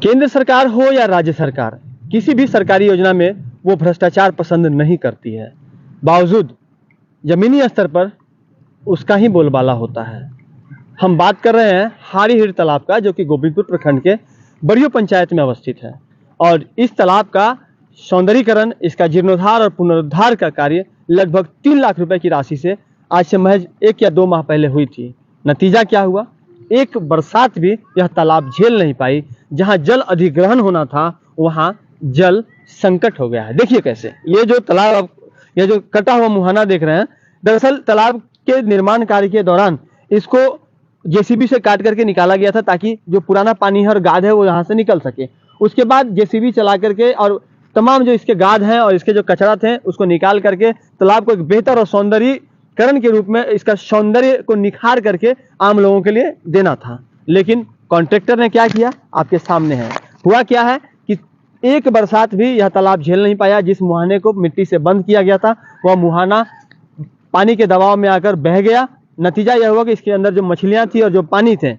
केंद्र सरकार हो या राज्य सरकार, किसी भी सरकारी योजना में वो भ्रष्टाचार पसंद नहीं करती है। बावजूद जमीनी स्तर पर उसका ही बोलबाला होता है। हम बात कर रहे हैं हारीहिर तालाब का, जो कि गोविंदपुर प्रखंड के बड़ियो पंचायत में अवस्थित है। और इस तालाब का सौंदर्यीकरण, इसका जीर्णोद्धार और पुनरुद्धार का कार्य लगभग 3 लाख रुपए की राशि से आज से महज 1 या 2 माह पहले हुई थी। नतीजा क्या हुआ? एक बरसात भी यह तालाब झेल नहीं पाई। जहां जल अधिग्रहण होना था वहां जल संकट हो गया है। देखिए कैसे ये जो तालाब, ये जो कटा हुआ मुहाना देख रहे हैं, दरअसल तालाब के निर्माण कार्य के दौरान इसको जेसीबी से काट करके निकाला गया था, ताकि जो पुराना पानी है और गाद है वो यहाँ से निकल सके। उसके बाद जेसीबी चला करके और तमाम जो इसके गाद हैं और इसके जो कचरा थे उसको निकाल करके तालाब को एक बेहतर और सौंदर्यीकरण के रूप में इसका सौंदर्य को निखार करके आम लोगों के लिए देना था। लेकिन कॉन्ट्रैक्टर ने क्या किया, आपके सामने है। हुआ क्या है कि एक बरसात भी यह तालाब झेल नहीं पाया। जिस मुहाने को मिट्टी से बंद किया गया था वह मुहाना पानी के दबाव में आकर बह गया। नतीजा यह हुआ कि इसके अंदर जो मछलियां थी और जो पानी थे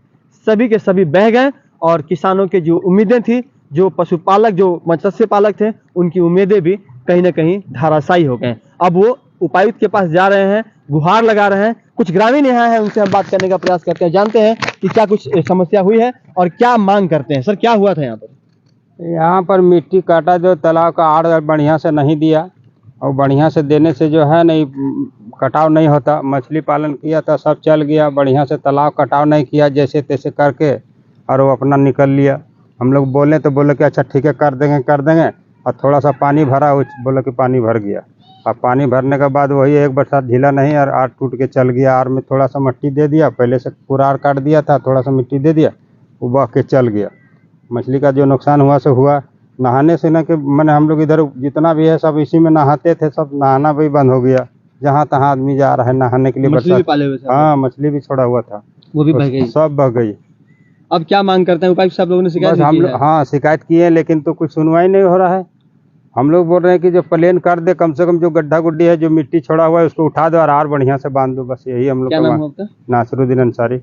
सभी के सभी बह गए, और किसानों की जो उम्मीदें थी, जो पशुपालक, जो मत्स्य पालक थे, उनकी उम्मीदें भी कहीं ना कहीं धराशायी हो गए। अब वो उपायुक्त के पास जा रहे हैं, गुहार लगा रहे हैं। कुछ ग्रामीण यहाँ हैं, उनसे हम बात करने का प्रयास करते हैं, जानते हैं कि क्या कुछ समस्या हुई है और क्या मांग करते हैं। सर, क्या हुआ था यहाँ पर? यहाँ पर मिट्टी काटा, जो तालाब का आड़ बढ़िया से नहीं दिया, और बढ़िया से देने से जो है नहीं कटाव नहीं होता। मछली पालन किया था, सब चल गया बढ़िया से। तालाब कटाव नहीं किया, जैसे तैसे करके और वो अपना निकल लिया। हम लोग बोले तो बोले कि अच्छा ठीक है कर देंगे। और थोड़ा सा पानी भरा, बोले कि पानी भर गया। अब पानी भरने के बाद वही एक बरसात झीला नहीं और आर टूट के चल गया। आर में थोड़ा सा मिट्टी दे दिया, पहले से पूरा आर काट दिया था, थोड़ा सा मिट्टी दे दिया, वो बह के चल गया। मछली का जो नुकसान हुआ सो हुआ। नहाने से ना कि मैंने हम लोग इधर जितना भी है सब इसी में नहाते थे, सब नहाना भी बंद हो गया। जहाँ तहाँ आदमी जा रहा है नहाने के लिए। मछली भी पाले हुए थे? हाँ, मछली भी छोड़ा हुआ था, वो भी बह गई, सब बह गई। अब क्या मांग करते हैं? उपायुक्त साहब लोगों ने शिकायत की है? हाँ, शिकायत की है, लेकिन तो कुछ सुनवाई नहीं हो रहा है। हम लोग बोल रहे हैं कि जो प्लेन कर दे, कम से कम जो गड्ढा गुड्डी है, जो मिट्टी छोड़ा हुआ है उसको उठा दो और आर बढ़िया से बांध दो। बस यही हम लोग। क्या नाम है आपका? नासिरुद्दीन अंसारी।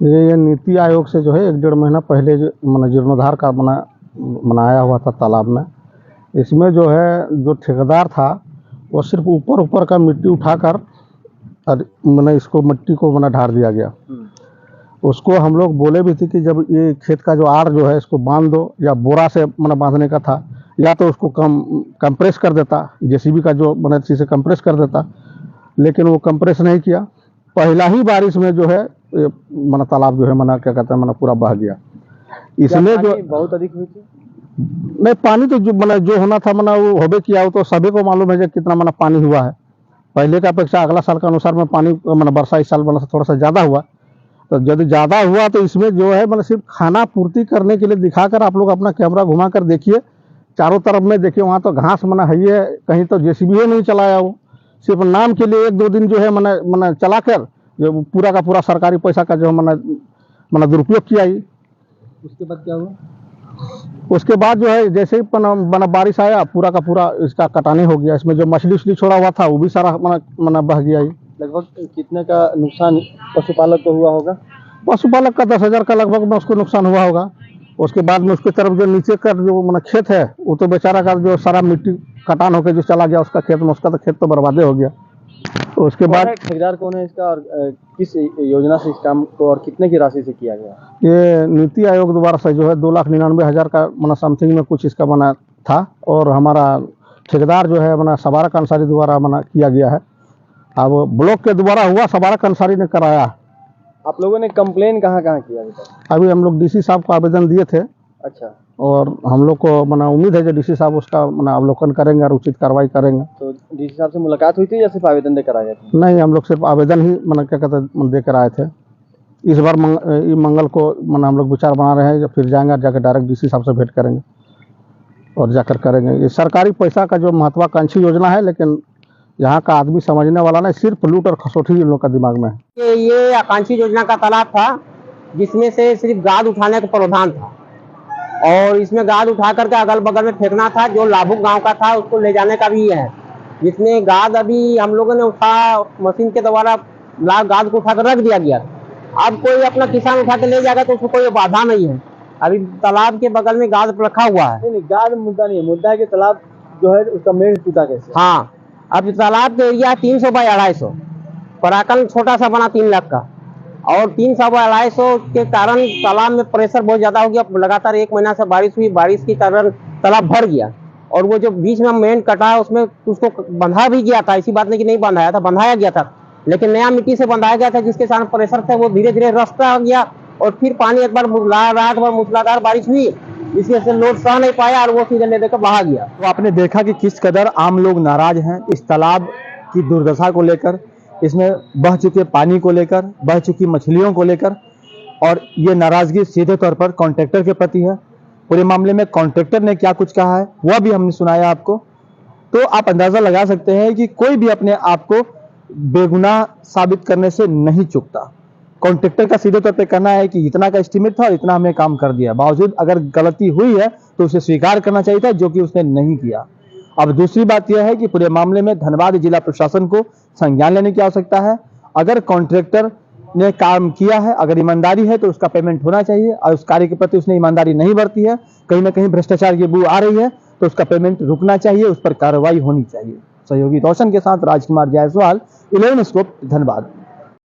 ये नीति आयोग से जो है 1-1.5 महीना पहले जीर्णोद्धार का बनाया हुआ था तालाब में। इसमें जो है जो ठेकेदार था वो सिर्फ ऊपर का मिट्टी उठाकर इसको मिट्टी को ढार दिया गया। उसको हम लोग बोले भी थे कि जब ये खेत का जो आड़ जो है इसको बांध दो, या बोरा से बांधने का था, या तो उसको कंप्रेस कर देता, जेसीबी का जो चीज़ से कंप्रेस कर देता। लेकिन वो कंप्रेस नहीं किया। पहला ही बारिश में जो है तालाब जो है क्या कहते हैं पूरा बह गया। इसमें जो बहुत अधिक हुई थी? नहीं, पानी तो जो होना था वो होबे किया। वो तो सभी को मालूम है कि कितना पानी हुआ है। पहले का अपेक्षा अगला साल के अनुसार में पानी वर्षा इस साल थोड़ा सा ज़्यादा हुआ। तो यदि ज़्यादा हुआ तो इसमें जो है सिर्फ खाना पूर्ति करने के लिए दिखाकर आप लोग अपना कैमरा घुमा कर देखिए, चारों तरफ में देखिए, वहाँ तो घास है ही है, कहीं तो जेसीबी नहीं चलाया। वो सिर्फ नाम के लिए 1-2 दिन जो है चला कर जो पूरा का पूरा सरकारी पैसा का जो दुरुपयोग किया ही। उसके बाद क्या हुआ? उसके बाद जो है जैसे ही बारिश आया, पूरा का पूरा इसका कटानी हो गया। इसमें जो मछली छोड़ा हुआ था वो भी सारा बह गया ही। लगभग कितने का नुकसान पशुपालक को हुआ होगा? पशुपालक का 10,000 का लगभग में उसको नुकसान हुआ होगा। उसके बाद में उसकी तरफ जो नीचे का जो खेत है वो तो बेचारा का जो सारा मिट्टी कटान होकर जो चला गया उसका खेत में, उसका तो खेत तो बर्बादे हो गया। तो उसके बाद ठेकेदार कौन है इसका, और किस योजना से इस काम को और कितने की राशि से किया गया? ये नीति आयोग द्वारा से जो है 2,99,000 का समथिंग में कुछ इसका बना था। और हमारा ठेकेदार जो है सबारक अंसारी द्वारा किया गया है। अब ब्लॉक के द्वारा हुआ, सबारक अंसारी ने कराया। आप लोगों ने कंप्लेन कहाँ किया अभी तक? अभी हम लोग डीसी साहब को आवेदन दिए थे। अच्छा। और हम लोग को उम्मीद है कि डीसी साहब उसका अवलोकन करेंगे और उचित कार्रवाई करेंगे। तो डीसी साहब से मुलाकात हुई थी या सिर्फ आवेदन देकर आ गए थे? नहीं, हम लोग सिर्फ आवेदन ही क्या कहते हैं देकर आए थे। इस बार मंगल को हम लोग विचार बना रहे हैं, फिर जाएंगे और जाकर डायरेक्ट डीसी साहब से भेंट करेंगे और जाकर करेंगे। ये सरकारी पैसा का जो महत्वाकांक्षी योजना है, लेकिन यहाँ का आदमी समझने वाला नहीं, सिर्फ लूट और खसोटी इन लोग का दिमाग में है। ये आकांक्षी योजना का तालाब था जिसमें से सिर्फ गाद उठाने का प्रावधान था, और इसमें गाद उठा करके अगल बगल में फेंकना था। जो लाभुक गांव का था उसको ले जाने का भी है, जिसमें गाद अभी हम लोगों ने मशीन के द्वारा गाद को उठाकर रख दिया गया। अब कोई अपना किसान उठा के ले जाएगा तो उसको कोई बाधा नहीं है। अभी तालाब के बगल में गाद रखा हुआ है। नहीं, गाद मुद्दा नहीं है, मुद्दा है कि तालाब जो है उसका मेन टूटा कैसे। हाँ, अब तालाब का एरिया 300 बाई 250, पराकल छोटा सा बना 3 लाख का, और 300 बाई 250 के कारण तालाब में प्रेशर बहुत ज्यादा हो गया। लगातार 1 महीना से बारिश हुई, बारिश के कारण तालाब भर गया, और वो जो बीच में मेन कटा है उसमें उसको बंधा भी गया था। ऐसी बात नहीं कि नहीं बंधाया था, बंधाया गया था, लेकिन नया मिट्टी से बंधाया गया था, जिसके कारण प्रेशर था वो धीरे धीरे रस्ता हो गया, और फिर पानी एक बार रात भर मूसलाधार बारिश हुई, इसकी वजह से लोड सह नहीं पाया और वो सीधे ले देकर बहा गया। तो आपने देखा कि किस कदर आम लोग नाराज हैं इस तालाब की दुर्दशा को लेकर, इसमें बह चुके पानी को लेकर, बह चुकी मछलियों को लेकर, और ये नाराजगी सीधे तौर पर कॉन्ट्रैक्टर के प्रति है। पूरे मामले में कॉन्ट्रैक्टर ने क्या कुछ कहा है वह भी हमने सुनाया आपको। तो आप अंदाजा लगा सकते हैं कि कोई भी अपने आप को बेगुनाह साबित करने से नहीं चूकता। कॉन्ट्रैक्टर का सीधे तौर पे कहना है कि इतना का एस्टीमेट था और इतना हमने काम कर दिया, बावजूद अगर गलती हुई है तो उसे स्वीकार करना चाहिए था, जो कि उसने नहीं किया। अब दूसरी बात यह है कि पूरे मामले में धनबाद जिला प्रशासन को संज्ञान लेने की आवश्यकता है। अगर कॉन्ट्रैक्टर ने काम किया है, अगर ईमानदारी है, तो उसका पेमेंट होना चाहिए, और उस कार्य के प्रति उसने ईमानदारी नहीं बरती है, कहीं ना कहीं भ्रष्टाचार की बू आ रही है, तो उसका पेमेंट रुकना चाहिए, उस पर कार्रवाई होनी चाहिए। सहयोगी रोशन के साथ राजकुमार जायसवाल, 11 स्कोप, धनबाद।